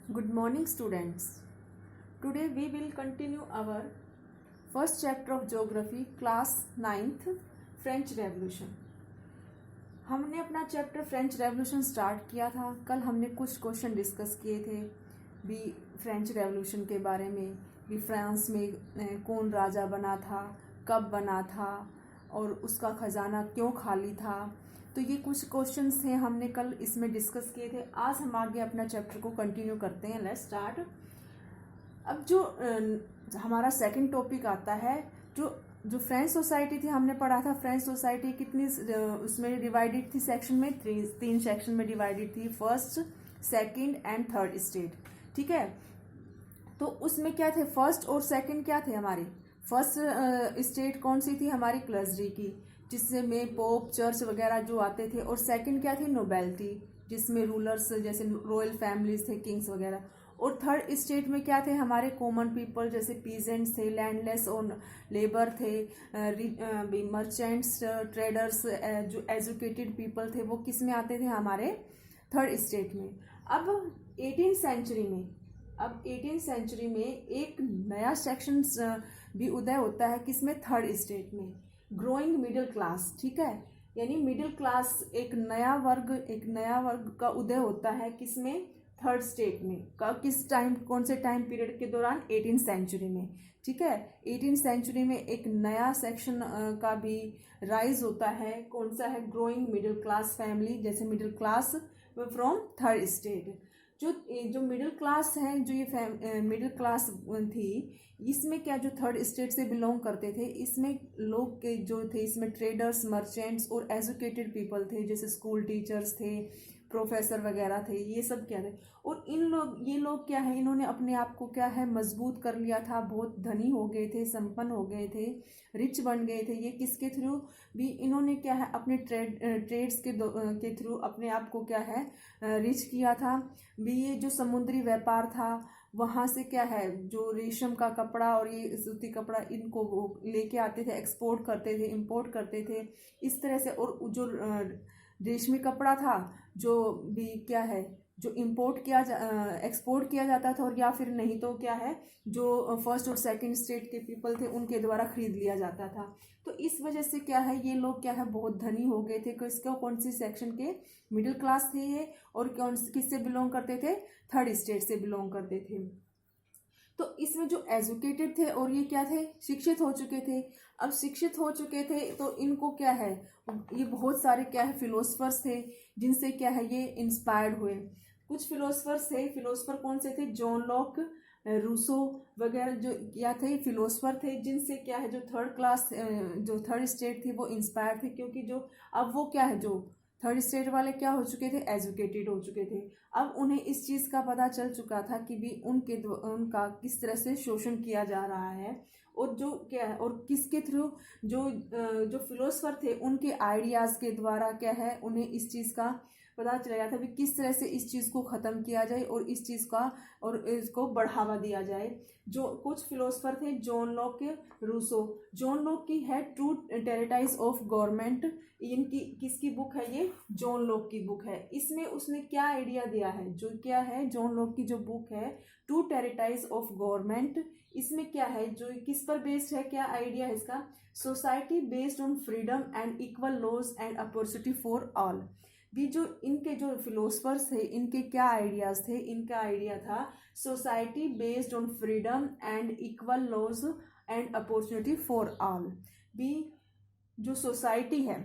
Good morning, students. Today we will continue our first chapter of geography, class 9th, French Revolution. हमने अपना chapter French revolution start किया था. कल हमने कुछ क्वेश्चन डिस्कस किए थे भी फ्रेंच रेवोल्यूशन के बारे में, भी फ्रांस में कौन राजा बना था, कब बना था और उसका खजाना क्यों खाली था. तो ये कुछ क्वेश्चंस थे, हमने कल इसमें डिस्कस किए थे. आज हम आगे अपना चैप्टर को कंटिन्यू करते हैं. Let's start. अब जो हमारा सेकंड टॉपिक आता है, जो फ्रेंच सोसाइटी थी, हमने पढ़ा था फ्रेंच सोसाइटी कितनी उसमें डिवाइडेड थी सेक्शन में, तीन सेक्शन में डिवाइडेड थी, first, second and third state. ठीक है. तो उसमें क्या थे, फर्स्ट और सेकंड क्या थे हमारे. फर्स्ट स्टेट कौन सी थी हमारी, क्लर्जी की, जिसमें पोप चर्च वगैरह जो आते थे. और सेकंड क्या थी, नोबेलिटी, जिसमें रूलर्स जैसे रॉयल फैमिलीज थे, किंग्स वगैरह. और थर्ड स्टेट में क्या थे हमारे, कॉमन पीपल, जैसे पीजेंट्स थे, लैंडलेस और लेबर थे, मर्चेंट्स, ट्रेडर्स, जो एजुकेटेड पीपल थे, वो किस में आते थे हमारे थर्ड स्टेट में. अब 18th सेंचुरी में एक नया सेक्शन भी उदय होता है, किसमें, थर्ड स्टेट में, ग्रोइंग मिडिल क्लास. ठीक है. यानी मिडिल क्लास, एक नया वर्ग का उदय होता है, किसमें, थर्ड स्टेट में. किस टाइम, कौन से टाइम पीरियड के दौरान, 18th सेंचुरी में. ठीक है. 18th सेंचुरी में एक नया सेक्शन का भी राइज होता है. कौन सा है, ग्रोइंग मिडिल क्लास फैमिली, जैसे middle class from third state. जो मिडिल क्लास है, जो ये मिडिल क्लास थी, इसमें क्या, जो थर्ड स्टेट से बिलोंग करते थे, इसमें लोग के जो थे, इसमें ट्रेडर्स, मर्चेंट्स और एजुकेटेड पीपल थे, जैसे स्कूल टीचर्स थे, प्रोफेसर वगैरह थे. ये सब क्या थे. और ये लोग क्या है, इन्होंने अपने आप को क्या है, मजबूत कर लिया था, बहुत धनी हो गए थे, संपन्न हो गए थे, रिच बन गए थे. ये किसके थ्रू भी, इन्होंने क्या है, अपने ट्रेड्स के थ्रू अपने आप को क्या है, रिच किया था भी. ये जो समुद्री व्यापार था, वहाँ से क्या है, जो रेशम का कपड़ा और ये सूती कपड़ा, इनको वो लेके आते थे, एक्सपोर्ट करते थे, इंपोर्ट करते थे, इस तरह से. और जो रेशमी कपड़ा था, जो भी क्या है, जो एक्सपोर्ट किया जाता था, और या फिर नहीं तो क्या है, जो फर्स्ट और सेकंड स्टेट के पीपल थे, उनके द्वारा खरीद लिया जाता था. तो इस वजह से क्या है, ये लोग क्या है, बहुत धनी हो गए थे. कौन सी सेक्शन के, मिडिल क्लास थे ये. और किससे बिलोंग करते थे, थर्ड स्टेट से बिलोंग करते थे. तो इसमें जो एजुकेटेड थे, और ये क्या थे, शिक्षित हो चुके थे. अब शिक्षित हो चुके थे तो इनको क्या है, ये बहुत सारे क्या है, फिलोसफर्स थे, जिनसे क्या है, ये इंस्पायर्ड हुए. कुछ फिलोसफर्स थे. फिलोसफर कौन से थे, जॉन लॉक, रूसो वगैरह, जो क्या थे, फिलोसफर थे, जिनसे क्या है, जो थर्ड स्टेट थी, वो इंस्पायर थे. क्योंकि जो अब वो क्या है, जो थर्ड स्टेट वाले क्या हो चुके थे, एजुकेटेड हो चुके थे. अब उन्हें इस चीज़ का पता चल चुका था कि भी उनका किस तरह से शोषण किया जा रहा है, और जो क्या है, और किसके थ्रू, जो फिलोसफर थे, उनके आइडियाज़ के द्वारा क्या है, उन्हें इस चीज़ का पता चल गया था भी किस तरह से इस चीज़ को ख़त्म किया जाए, और इस चीज़ का, और इसको बढ़ावा दिया जाए. जो कुछ फिलोसफर थे, John Locke, Rousseau. John Locke की है ट्रू टेरिटाइज ऑफ गवर्नमेंट. इनकी किसकी बुक है, ये जॉन लॉक की बुक है. इसमें उसने क्या आइडिया दिया है, जो क्या है, जॉन लॉक की जो बुक है, टू टेरिटाइज ऑफ गवर्नमेंट, इसमें क्या है, जो किस पर बेस्ड है, क्या आइडिया है इसका, society based on freedom and equal laws and opportunity for all. भी जो इनके जो फिलोसफर्स थे, इनके क्या आइडियाज थे, इनका आइडिया था society based on freedom and equal laws and opportunity for all. भी जो सोसाइटी है,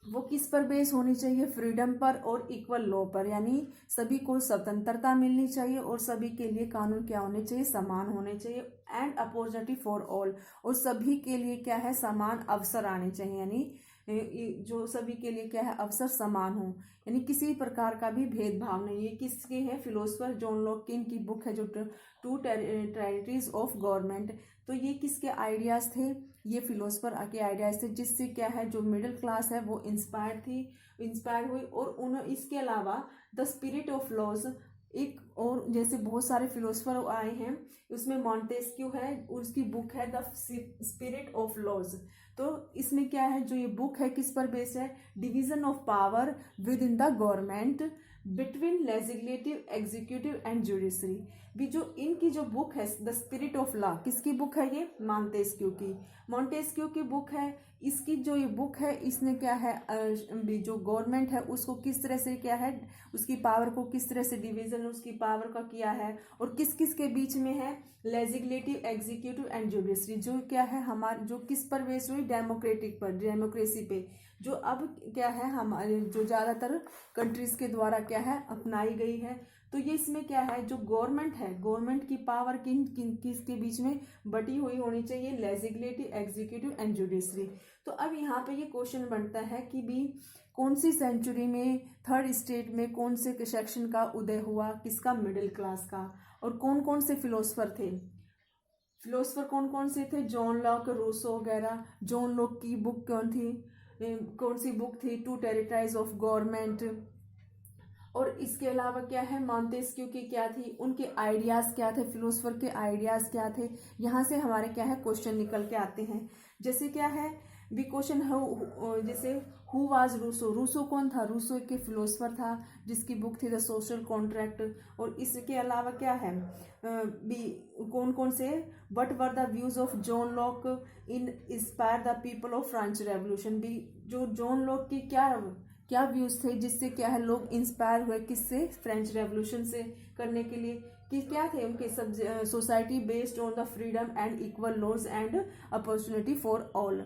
वो किस पर बेस होनी चाहिए, फ्रीडम पर और इक्वल लॉ पर. यानी सभी को स्वतंत्रता मिलनी चाहिए, और सभी के लिए कानून क्या होने चाहिए, समान होने चाहिए. एंड अपॉर्चुनिटी फॉर ऑल, और सभी के लिए क्या है, समान अवसर आने चाहिए. यानी जो सभी के लिए क्या है, अवसर समान हो, यानी किसी प्रकार का भी भेदभाव नहीं. ये किसके है, फिलोसफर जॉन लॉक की बुक है, जो टू टेरिटरीज ऑफ गवर्नमेंट. तो ये किसके आइडियाज थे, ये फिलोसफर के आइडियाज थे, जिससे क्या है, जो मिडिल क्लास है, वो इंस्पायर हुई. और उन्होंने इसके अलावा द स्पिरिट ऑफ लॉज, एक और जैसे बहुत सारे फिलोसफर आए हैं, उसमें मॉन्टेस्क्यू है, उसकी बुक है द स्पिरिट ऑफ लॉज. तो इसमें क्या है, जो ये बुक है किस पर बेस्ड है, division of power with in the government. Between legislative, executive and judiciary. भी जो इनकी जो बुक है द स्पिरिट ऑफ लॉ, किसकी बुक है ये? मॉन्टेस्क्यू की, मॉन्टेस्क्यू की बुक है। इसकी जो ये बुक है इसने क्या है जो गवर्नमेंट है उसको किस तरह से क्या है, उसकी पावर को किस तरह से डिवीजन उसकी पावर का किया है, और किस किस के बीच में है? Legislative, executive and judiciary. जो क्या है हमारे जो किस पर बेस हुई? डेमोक्रेटिक पर, डेमोक्रेसी पे, जो अब क्या है हमारे जो ज़्यादातर कंट्रीज के द्वारा क्या है अपनाई गई है। तो ये इसमें क्या है, जो गवर्नमेंट है, गवर्नमेंट की पावर किन किन किसके बीच में बटी हुई होनी चाहिए? Legislative, executive and judiciary. तो अब यहाँ पे ये क्वेश्चन बनता है कि भी कौन सी सेंचुरी में थर्ड स्टेट में कौन से सेक्शन का उदय हुआ? किसका? मिडिल क्लास का। और कौन कौन से फिलोसफर थे? फिलोसफर कौन कौन से थे? जॉन लॉक, रूसो वगैरह। जॉन लॉक की बुक कौन सी बुक थी? Two territories of government. और इसके अलावा क्या है, मॉन्टेस्क्यू की क्या थी, उनके आइडियाज क्या थे, फिलोसफर के आइडियाज क्या थे। यहाँ से हमारे क्या है क्वेश्चन निकल के आते हैं। जैसे क्या है भी क्वेश्चन है, जैसे हु वाज रूसो, रूसो कौन था? रूसो एक फिलोसफर था जिसकी बुक थी द सोशल कॉन्ट्रैक्ट। और इसके अलावा क्या है भी कौन कौन से, what were the views of John lock in inspire the people of French revolution. भी जो जॉन लॉक की क्या क्या व्यूज थे जिससे क्या है लोग इंस्पायर हुए, किससे? फ्रेंच रेवोल्यूशन से करने के लिए। कि क्या थे उनके सब? Society based on the freedom and equal laws and opportunity for all.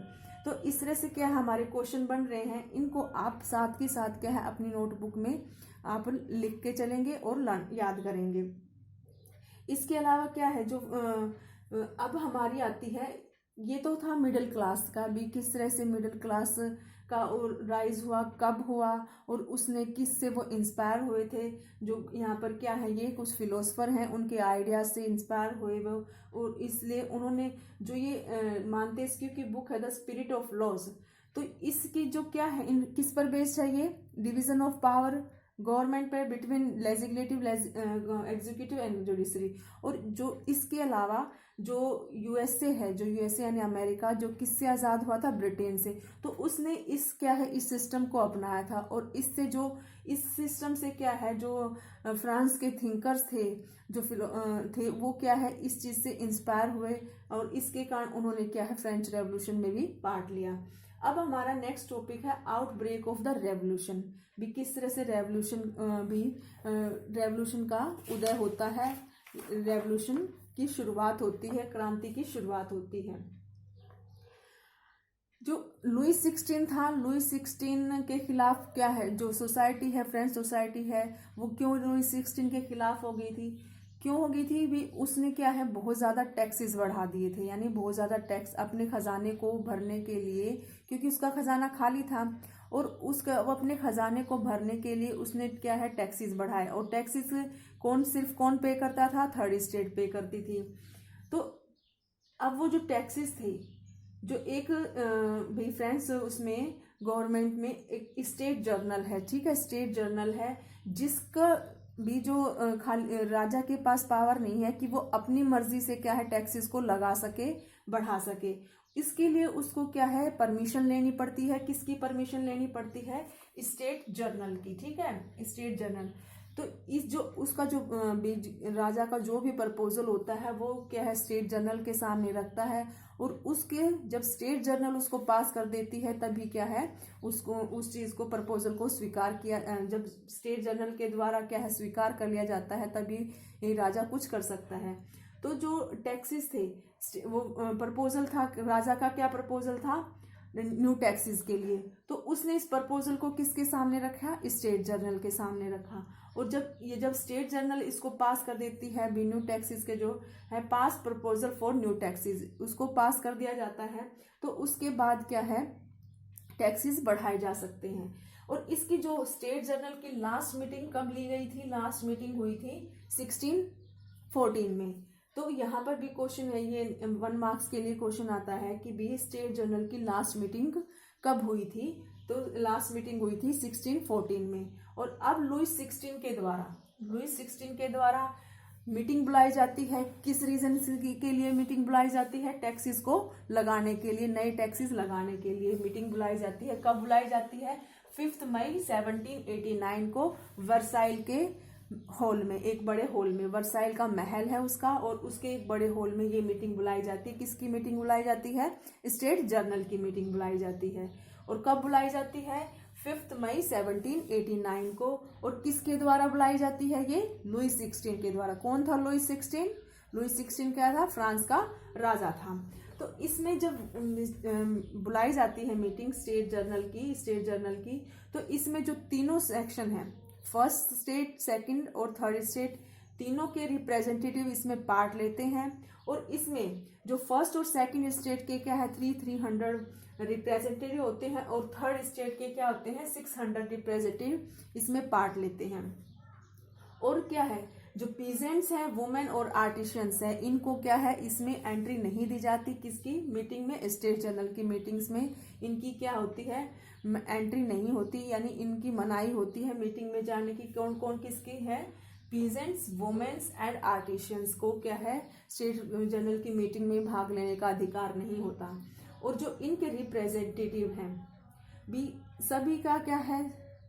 तो इस तरह से क्या हमारे क्वेश्चन बन रहे हैं, इनको आप साथ के साथ क्या है अपनी नोटबुक में आप लिख के चलेंगे और याद करेंगे। इसके अलावा क्या है जो अब हमारी आती है, ये तो था मिडिल क्लास का भी, किस तरह से मिडिल क्लास का राइज हुआ, कब हुआ, और उसने किस से वो इंस्पायर हुए थे। जो यहाँ पर क्या है, ये कुछ फिलोसफर हैं, उनके आइडियाज से इंस्पायर हुए वो, और इसलिए उन्होंने जो ये मॉन्टेस्क्यू की बुक है द स्पिरिट ऑफ लॉज, तो इसकी जो क्या है इन किस पर बेस्ड है? ये डिवीजन ऑफ पावर गवर्नमेंट पे between legislative, executive and judiciary. और जो इसके अलावा जो यूएसए है, जो यूएसए यानी अमेरिका, जो किससे आज़ाद हुआ था? ब्रिटेन से। तो उसने इस क्या है इस सिस्टम को अपनाया था, और इससे जो इस सिस्टम से क्या है जो फ्रांस के थिंकर्स थे जो थे वो क्या है इस चीज़ से इंस्पायर हुए, और इसके कारण उन्होंने क्या है फ्रेंच रेवोल्यूशन में भी पार्ट लिया। अब हमारा नेक्स्ट टॉपिक है आउटब्रेक ऑफ द रेवोल्यूशन। भी किस तरह से रेवोल्यूशन का उदय होता है, रेवोल्यूशन की शुरुआत होती है, क्रांति की शुरुआत होती है। जो लुई 16 था, लुई 16 के खिलाफ क्या है जो सोसाइटी है, फ्रेंच सोसाइटी है, वो क्यों लुई 16 के खिलाफ हो गई थी? क्यों हो गई थी भी? उसने क्या है बहुत ज़्यादा टैक्सेस बढ़ा दिए थे, यानी बहुत ज़्यादा टैक्स अपने खजाने को भरने के लिए, क्योंकि उसका खजाना खाली था, और उसका वो अपने खजाने को भरने के लिए उसने क्या है टैक्सेस बढ़ाए। और टैक्सेस सिर्फ कौन पे करता था? थर्ड स्टेट पे करती थी। तो अब वो जो टैक्सेस थे, जो एक भाई फ्रेंड्स उसमें गवर्नमेंट में एक स्टेट जर्नल है, ठीक है, स्टेट जर्नल है, जिसका भी जो खाली राजा के पास पावर नहीं है कि वो अपनी मर्जी से क्या है टैक्सेस को लगा सके, बढ़ा सके। इसके लिए उसको क्या है परमिशन लेनी पड़ती है। किसकी परमिशन लेनी पड़ती है? स्टेट जर्नल की, ठीक है, स्टेट जर्नल। तो इस जो उसका जो राजा का जो भी प्रपोजल होता है वो क्या है स्टेट जर्नल के सामने रखता है, और उसके जब स्टेट जर्नल उसको पास कर देती है तभी क्या है उसको उस चीज़ को प्रपोजल को स्वीकार किया, जब स्टेट जर्नल के द्वारा क्या है स्वीकार कर लिया जाता है तभी राजा कुछ कर सकता है। तो जो टैक्सेस थे वो प्रपोजल था, राजा का क्या प्रपोजल था? न्यू टैक्सेस के लिए। तो उसने इस प्रपोजल को किसके सामने रखा? स्टेट जर्नल के सामने रखा। और जब स्टेट जर्नल इसको पास कर देती है भी न्यू टैक्सेस के जो है पास प्रपोजल फॉर न्यू टैक्सेस, उसको पास कर दिया जाता है, तो उसके बाद क्या है टैक्सेस बढ़ाए जा सकते हैं। और इसकी जो स्टेट जर्नल की लास्ट मीटिंग कब ली गई थी? लास्ट मीटिंग हुई थी 1614 में। तो यहाँ पर भी क्वेश्चन है, ये 1 मार्क्स के लिए क्वेश्चन आता है कि भी स्टेट जर्नल की लास्ट मीटिंग कब हुई थी? तो लास्ट मीटिंग हुई थी 1614 में। और अब लुई 16 के द्वारा मीटिंग बुलाई जाती है। किस रीजन के लिए मीटिंग बुलाई जाती है? टैक्सेस को लगाने के लिए, नए टैक्सेस लगाने के लिए मीटिंग बुलाई जाती है। कब बुलाई जाती है? 5 मई 1789 को वर्साइल के हॉल में, एक बड़े हॉल में, वर्साइल का महल है उसका, और उसके एक बड़े हॉल में ये मीटिंग बुलाई जाती है। किसकी मीटिंग बुलाई जाती है? स्टेट जर्नल की मीटिंग बुलाई जाती है। और कब बुलाई जाती है? 5 मई 1789 को। और किसके द्वारा बुलाई जाती है ये? लुई 16 के द्वारा। कौन था लुई 16? लुई 16 क्या था? फ्रांस का राजा था। तो इसमें जब बुलाई जाती है मीटिंग स्टेट जर्नल की, तो इसमें जो तीनों सेक्शन हैं, फर्स्ट स्टेट, सेकंड और थर्ड स्टेट, तीनों के रिप्रेजेंटेटिव इसमें पार्ट लेते हैं। और इसमें जो फर्स्ट और सेकंड स्टेट के क्या है 300 रिप्रेजेंटेटिव होते हैं, और थर्ड स्टेट के क्या होते हैं 600 रिप्रेजेंटेटिव इसमें पार्ट लेते हैं। और क्या है, जो पीजेंट्स हैं, वुमेन और आर्टिशियंस हैं, इनको क्या है इसमें एंट्री नहीं दी जाती। किसकी मीटिंग में? स्टेट जर्नल की मीटिंग्स में इनकी क्या होती है? एंट्री नहीं होती, यानी इनकी मनाही होती है मीटिंग में जाने की। कौन कौन किसकी है? पीजेंट्स, वुमेन्स एंड आर्टिशियंस को क्या है स्टेट जर्नल की मीटिंग में भाग लेने का अधिकार नहीं होता। और जो इनके रिप्रेजेंटेटिव हैं भी, सभी का क्या है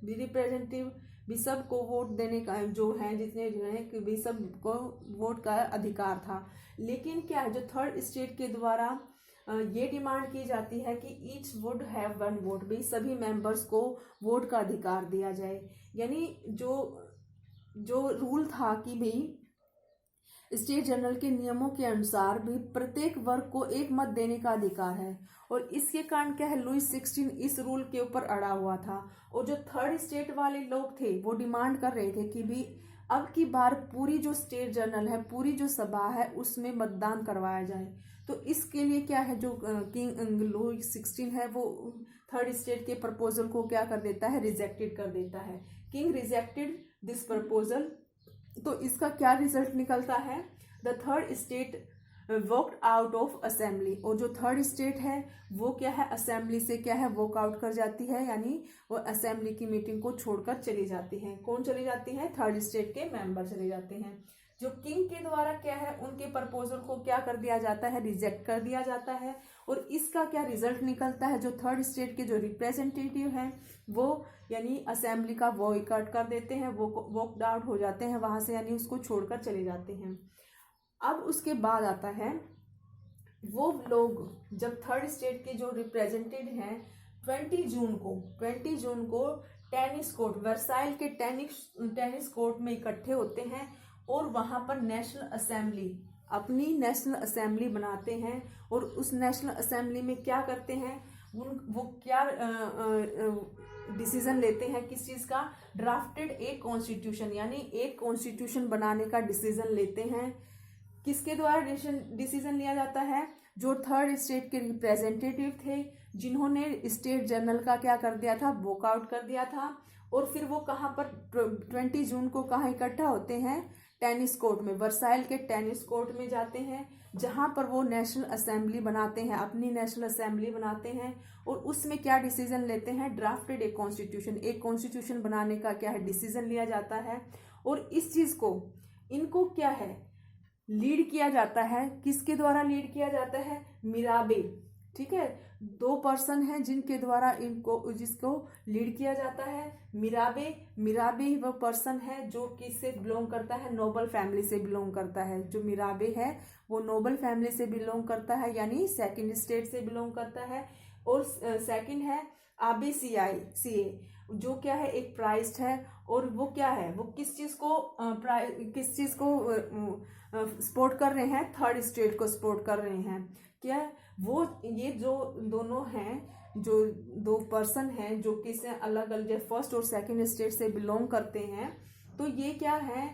भी रिप्रेजेंटेटिव भी, सबको वोट देने का जो है, जितने जो है कि भी सबको वोट का अधिकार था। लेकिन क्या है, जो थर्ड स्टेट के द्वारा ये डिमांड की जाती है कि ईच वुड हैव 1 वोट, भी सभी मेंबर्स को वोट का अधिकार दिया जाए। यानी जो रूल था कि भाई स्टेट जर्नल के नियमों के अनुसार भी प्रत्येक वर्ग को एक मत देने का अधिकार है। और इसके कारण क्या है, लुई 16 इस रूल के ऊपर अड़ा हुआ था। और जो थर्ड स्टेट वाले लोग थे वो डिमांड कर रहे थे कि भी अब की बार पूरी जो स्टेट जर्नल है, पूरी जो सभा है, उसमें मतदान करवाया जाए। तो इसके लिए क्या है, जो किंग लुई 16 है वो थर्ड स्टेट के प्रपोजल को क्या कर देता है? रिजेक्टेड कर देता है। King rejected this proposal. तो इसका क्या रिजल्ट निकलता है? The third state walked out of assembly. और जो थर्ड स्टेट है वो क्या है, असेंबली से क्या है वॉक आउट कर जाती है, यानी वो असेंबली की मीटिंग को छोड़कर चली जाती है। कौन चली जाती है? थर्ड स्टेट के मेंबर चले जाते हैं। जो किंग के द्वारा क्या है उनके प्रपोजल को क्या कर दिया जाता है? रिजेक्ट कर दिया जाता है। और इसका क्या रिजल्ट निकलता है? जो थर्ड स्टेट के जो रिप्रेजेंटेटिव हैं वो यानी असेंबली का बॉयकॉट कर देते हैं, वो वॉकड आउट हो जाते हैं वहां से, यानी उसको छोड़कर चले जाते हैं। अब उसके बाद आता है वो लोग, जब थर्ड स्टेट के जो रिप्रेजेंटेटिव हैं 20 जून को टेनिस कोर्ट, वर्साइल के टेनिस कोर्ट में इकट्ठे होते हैं। और वहां पर नेशनल असेंबली, अपनी नेशनल असेंबली बनाते हैं। और उस नेशनल असेंबली में क्या करते हैं, वो क्या डिसीजन लेते हैं? किस चीज का? ड्राफ्टेड ए कॉन्स्टिट्यूशन, यानी एक कॉन्स्टिट्यूशन बनाने का डिसीजन लेते हैं। किसके द्वारा डिसीजन लिया जाता है? जो थर्ड स्टेट के रिप्रेजेंटेटिव थे, जिन्होंने स्टेट जर्नल का क्या कर दिया था? वॉकआउट कर दिया था। और फिर वो कहाँ पर 20 जून को कहाँ इकट्ठा होते हैं? टेनिस कोर्ट में, वर्साइल के टेनिस कोर्ट में जाते हैं, जहां पर वो नेशनल असेंबली बनाते हैं, अपनी नेशनल असेंबली बनाते हैं। और उसमें क्या डिसीजन लेते हैं? ड्राफ्टेड एक कॉन्स्टिट्यूशन बनाने का क्या है डिसीजन लिया जाता है। और इस चीज को इनको क्या है लीड किया जाता है। किसके द्वारा लीड किया जाता है? मिराबे। ठीक है, 2 पर्सन हैं जिनके द्वारा जिसको लीड किया जाता है। मिराबे ही वह पर्सन है जो किससे बिलोंग करता है? नोबल फैमिली से बिलोंग करता है। जो मिराबे है वो नोबल फैमिली से बिलोंग करता है, यानी सेकंड स्टेट से बिलोंग करता है। और सेकंड है आबे सीए, जो क्या है एक प्राइज्ड है। और वो क्या है, वो किस चीज को सपोर्ट कर रहे हैं? थर्ड स्टेट को सपोर्ट कर रहे हैं। क्या वो ये जो दोनों हैं, जो 2 पर्सन हैं जो किस अलग अलग फर्स्ट और सेकंड स्टेट से बिलोंग करते हैं, तो ये क्या है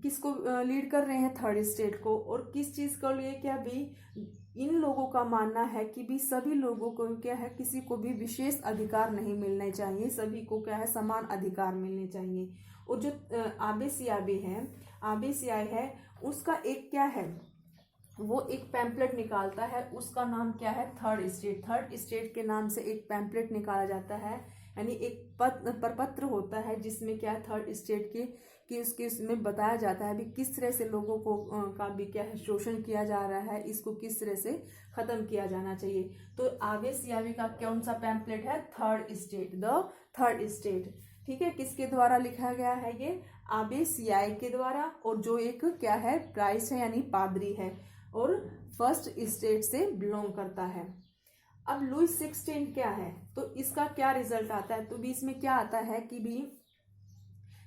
किसको लीड कर रहे हैं? थर्ड स्टेट को। और किस चीज को लिए क्या भी इन लोगों का मानना है कि भी सभी लोगों को क्या है, किसी को भी विशेष अधिकार नहीं मिलने चाहिए, सभी को क्या है समान अधिकार मिलने चाहिए। और जो आबे सियाई है उसका एक क्या है, वो एक पैम्पलेट निकालता है, उसका नाम क्या है? थर्ड स्टेट के नाम से एक पैम्पलेट निकाला जाता है, यानी एक प्रपत्र होता है जिसमें क्या थर्ड स्टेट की उसके उसमें बताया जाता है भी किस तरह से लोगों को का भी क्या है शोषण किया जा रहा है, इसको किस तरह से खत्म किया जाना चाहिए। तो आबे सियावी का कौन सा पैम्पलेट है? Third third state. ठीक है, किसके द्वारा लिखा गया है ये? आबे सियाई के द्वारा, और जो एक क्या है, प्राइस है यानी पादरी है, और फर्स्ट स्टेट से बिलोंग करता है। अब लुई 16 क्या है, तो इसका क्या रिजल्ट आता है? तो भी इसमें क्या आता है कि भी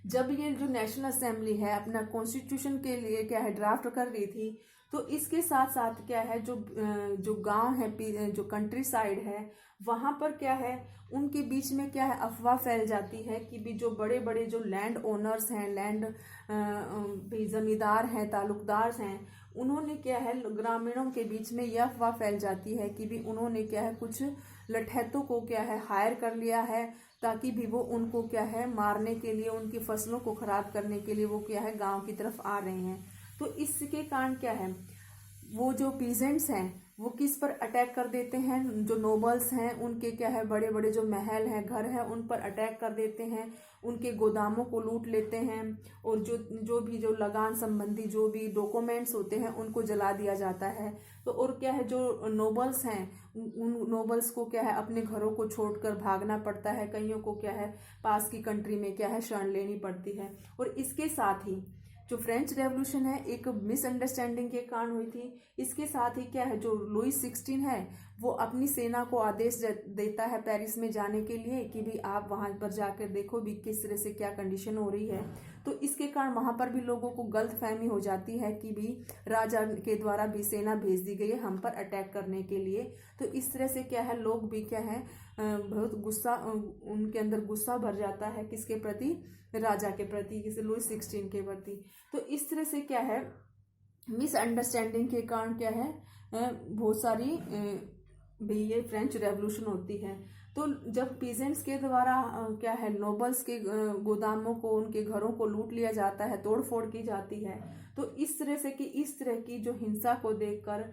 जब ये जो नेशनल असेंबली है अपना कॉन्स्टिट्यूशन के लिए क्या है ड्राफ्ट कर रही थी, तो इसके साथ साथ क्या है, जो गांव है, जो कंट्री साइड है, वहां पर क्या है, उनके बीच में क्या है, अफवाह फैल जाती है कि भी जो बड़े बड़े जो लैंड ओनर्स हैं, भी जमींदार हैं, ताल्लुकदार हैं, उन्होंने क्या है, ग्रामीणों के बीच में यह अफवाह फैल जाती है कि भी उन्होंने क्या है, कुछ लठैतों को क्या है हायर कर लिया है, ताकि भी वो उनको क्या है मारने के लिए, उनकी फसलों को खराब करने के लिए वो क्या है गांव की तरफ आ रहे हैं। तो इसके कारण क्या है, वो जो पीजेंट्स हैं वो किस पर अटैक कर देते हैं, जो नोबल्स हैं उनके क्या है बड़े बड़े जो महल हैं, घर हैं, उन पर अटैक कर देते हैं, उनके गोदामों को लूट लेते हैं, और जो लगान संबंधी जो भी डॉक्यूमेंट्स होते हैं उनको जला दिया जाता है। तो और क्या है, जो नोबल्स हैं उन नोबल्स को क्या है अपने घरों को छोड़कर भागना पड़ता है, कईयों को क्या है पास की कंट्री में क्या है शरण लेनी पड़ती है। और इसके साथ ही जो फ्रेंच रेवोल्यूशन है एक मिसअंडरस्टैंडिंग के कारण हुई थी। इसके साथ ही क्या है, जो लुई 16 है वो अपनी सेना को आदेश देता है पेरिस में जाने के लिए कि भी आप वहां पर जाकर देखो भी किस तरह से क्या कंडीशन हो रही है। तो इसके कारण वहां पर भी लोगों को गलतफहमी हो जाती है कि भी राजा के द्वारा भी सेना भेज दी गई है हम पर अटैक करने के लिए। तो इस तरह से क्या है, लोग भी क्या है बहुत गुस्सा, उनके अंदर गुस्सा भर जाता है, किसके प्रति? राजा के प्रति, किसी लुई 16 के प्रति। तो इस तरह से क्या है, मिसअंडरस्टैंडिंग के कारण क्या है, बहुत सारी भी ये फ्रेंच रेवोल्यूशन होती है। तो जब पीजेंट्स के द्वारा क्या है नोबल्स के गोदामों को, उनके घरों को लूट लिया जाता है, तोड़ फोड़ की जाती है, तो इस तरह की जो हिंसा को देखकर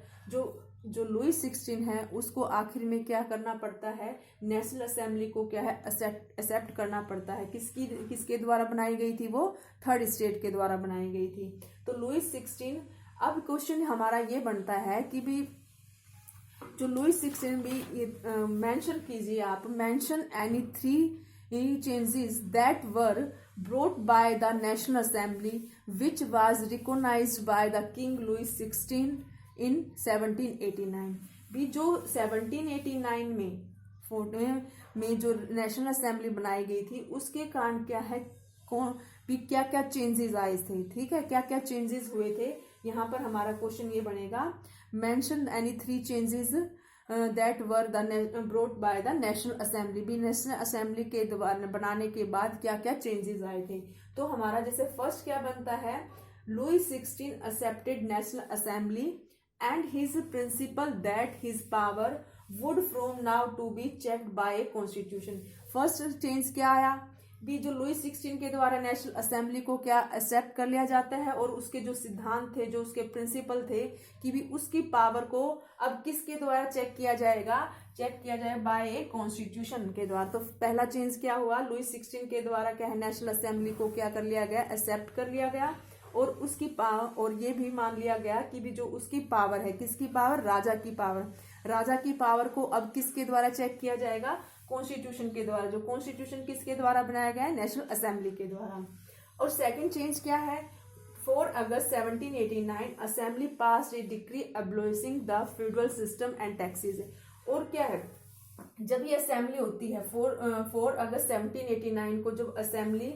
जो लुई 16 है उसको आखिर में क्या करना पड़ता है, नेशनल असेंबली को क्या है एक्सेप्ट करना पड़ता है। किसके द्वारा बनाई गई थी? वो थर्ड स्टेट के द्वारा बनाई गई थी। तो लुई 16, अब क्वेश्चन हमारा ये बनता है कि भी जो लुई 16 भी मेंशन कीजिए आप, mention any 3 changes that were brought by the National Assembly which was recognized by the King Louis 16 in 1789। भी जो 1789 में जो नेशनल असेंबली बनाई गई थी उसके कारण क्या है, भी क्या क्या चेंजेस आए थे। ठीक है, क्या क्या चेंजेस हुए थे, यहाँ पर हमारा क्वेश्चन ये बनेगा, mention any 3 changes that were brought by the national assembly. भी नेशनल असेंबली के द्वारा बनाने के बाद क्या क्या चेंजेस आए थे। तो हमारा जैसे फर्स्ट क्या बनता है, Louis 16 accepted national assembly and his principle that his power would from now to be checked by a constitution. First change क्या आया, भी जो लुई 16 के द्वारा नेशनल असेंबली को क्या एक्सेप्ट कर लिया जाता है, और उसके जो सिद्धांत थे, जो उसके प्रिंसिपल थे, कि भी उसकी पावर को अब किसके द्वारा चेक किया जाएगा, बाय ए कॉन्स्टिट्यूशन के द्वारा। तो पहला चेंज क्या हुआ, लुई 16 के द्वारा क्या है नेशनल असेंबली को क्या कर लिया गया, एक्सेप्ट कर लिया गया, और उसकी पावर, और ये भी मान लिया गया कि भी जो उसकी पावर है, किसकी पावर, राजा की पावर, राजा की पावर को अब किसके द्वारा चेक किया जाएगा, कॉन्स्टिट्यूशन के द्वारा। जो कॉन्स्टिट्यूशन किसके द्वारा बनाया गया है, नेशनल असेंबली के द्वारा। और सेकंड चेंज क्या है, 4 August 1789 assembly pass a decree abolishing the feudal system and taxes. और क्या है, जब ये असेंबली होती है 4 अगस्त 1789 को जब असेंबली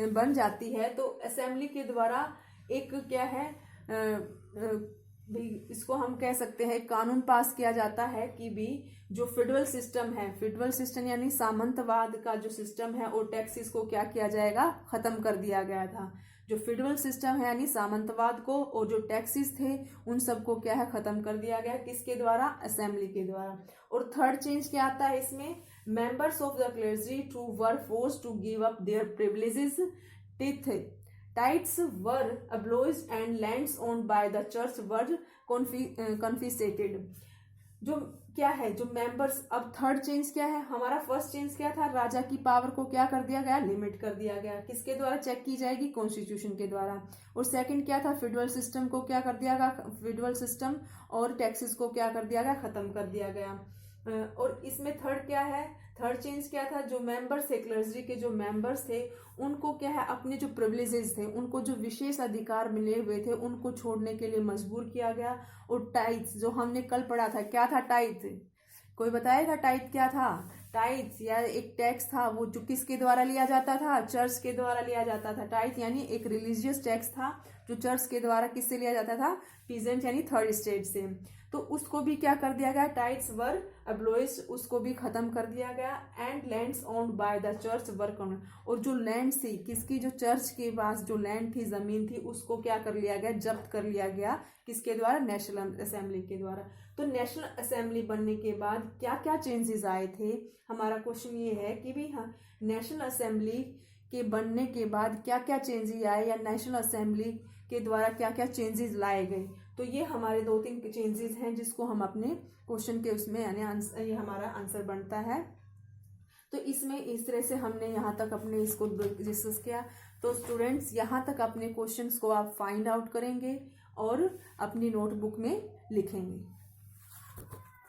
बन जाती है, तो असेंबली के द्वारा एक क्या है भी इसको हम कह सकते हैं कानून पास किया जाता है कि भी जो फेडरल सिस्टम है, फेडरल सिस्टम यानी सामंतवाद का जो सिस्टम है, और टैक्सेस को क्या किया जाएगा, खत्म कर दिया गया था। जो फेडरल सिस्टम है यानी सामंतवाद को, और जो टैक्सेस थे उन सबको क्या है खत्म कर दिया गया, किसके द्वारा, असेंबली के द्वारा। और थर्ड चेंज क्या आता है इसमें, members of the clergy too were forced to give up their privileges, tithes were abolished and lands owned by the church were confiscated। जो क्या है, जो मेंबर्स, अब थर्ड चेंज क्या है हमारा, फर्स्ट चेंज क्या था, राजा की पावर को क्या कर दिया गया, लिमिट कर दिया गया, किसके द्वारा चेक की जाएगी, कॉन्स्टिट्यूशन के द्वारा। और सेकंड क्या था, फेडरल सिस्टम को क्या कर दिया गया, फेडरल सिस्टम और टैक्सेस को क्या कर दिया गया, खत्म कर दिया गया। और इसमें थर्ड क्या है, थर्ड चेंज क्या था, जो मेंबर्स थे क्लर्जी के, जो मेंबर्स थे उनको क्या है अपने जो प्रिविलेजेस थे, उनको जो विशेष अधिकार मिले हुए थे उनको छोड़ने के लिए मजबूर किया गया। और टाइट्स जो हमने कल पढ़ा था, क्या था टाइट, कोई बताएगा टाइट क्या था? टाइट्स या एक टैक्स था, वो जो किसके द्वारा लिया जाता था, चर्च के द्वारा लिया जाता था। टाइट यानी एक रिलीजियस टैक्स था जो चर्च के द्वारा किससे लिया जाता था, पीजेंट यानी थर्ड स्टेट से। तो उसको भी क्या कर दिया गया, टाइट्स वर अब्लोइज्ड, उसको भी खत्म कर दिया गया। And lands owned by the church were confiscated, और जो लैंड थी किसकी, जो चर्च के पास जो लैंड थी, जमीन थी, उसको क्या कर लिया गया, जब्त कर लिया गया, किसके द्वारा, नेशनल असेंबली के द्वारा। तो नेशनल असेंबली बनने के बाद क्या क्या चेंजेस आए थे, हमारा क्वेश्चन ये है कि भी हाँ नेशनल असेंबली के बनने के बाद क्या क्या चेंजेस आए, या नेशनल असेंबली के द्वारा क्या क्या चेंजेस लाए गए। तो ये हमारे 2-3 चेंजेस हैं जिसको हम अपने क्वेश्चन के उसमें यानी आंसर, ये हमारा आंसर बनता है। तो इसमें इस तरह से हमने यहाँ तक अपने इसको डिस्कस किया। तो स्टूडेंट्स यहाँ तक अपने क्वेश्चंस को आप फाइंड आउट करेंगे और अपनी नोटबुक में लिखेंगे।